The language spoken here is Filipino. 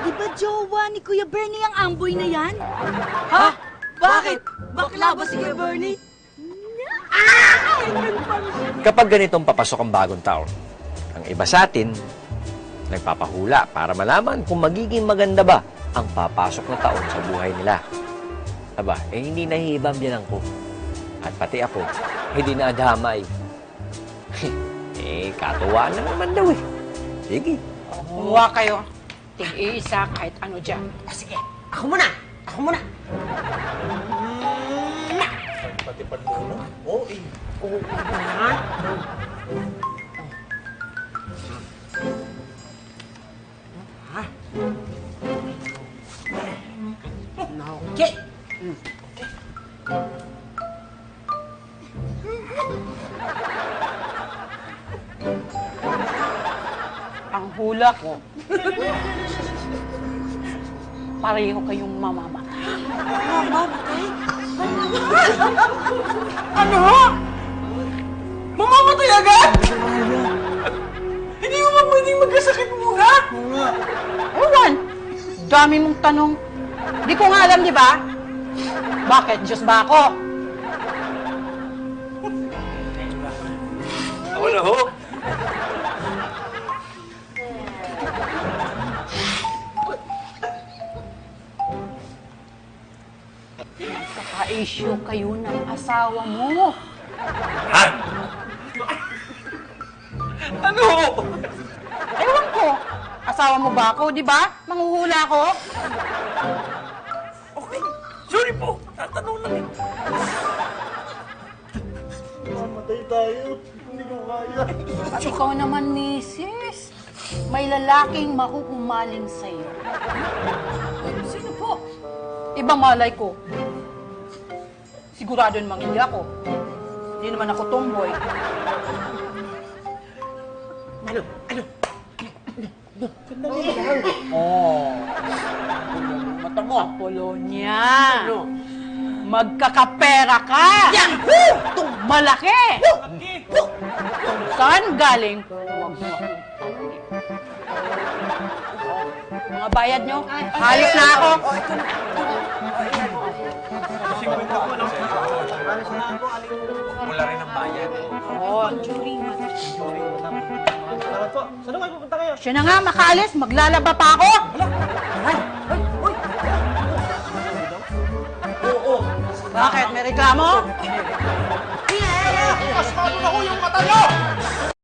Di ba jowa ni Kuya Bernie ang amboy na yan? Ha? Bakit? Bakla ba si Kuya Bernie? Kapag ganitong papasok ang bagong taon, ang iba sa atin, nagpapahula para malaman kung magiging maganda ba ang papasok na taon sa buhay nila. Aba, hindi nahihibam yan ko. At pati ako, hindi nadamay. Katuwaan na naman daw eh. Sige. Kumuha kayo. Tig-iisa kahit ano dyan. Sige, ako muna. Ako muna. Pati panluno? Oo, eh. Oo, ha? Ha? Okay. Ang hula ko, pareho kayong mamamatay. Ano? Mamamatay agad? Hindi mo ba pwedeng magkasakit muna? Ewan, dami mong tanong. Di ko nga alam, di ba? Bakit? Diyos ba ako? Ako na ho. Kaka-issue kayo ng asawa mo. Ha? Ano? Ewan ko. Asawa mo ba ako, di ba? Manghuhula ako. Okay. Sorry po. Tatanong lang eh. Mamatay tayo. Hindi ko kaya. At ikaw naman, misis. May lalaking mahuhumaling sa'yo. Sino po? Ibang malay ko. Sigurado namang hindi ako. Hindi naman ako tomboy. Ano? Ano? Oh. Mata mo. Apolonia. Ano? Magkakapera ka. Yahoo! Malaki. Kung saan galing, huwag mo akong tanongin. Mga bayad nyo, hayop na ako. Wala rin ang bayan. Oh, jury. Salamat po. Saan kayo pupunta kayo? Siya na nga, makaalis. Maglalaba pa ako. Oo. Bakit? May reklamo? Pasok ako yung mata nyo!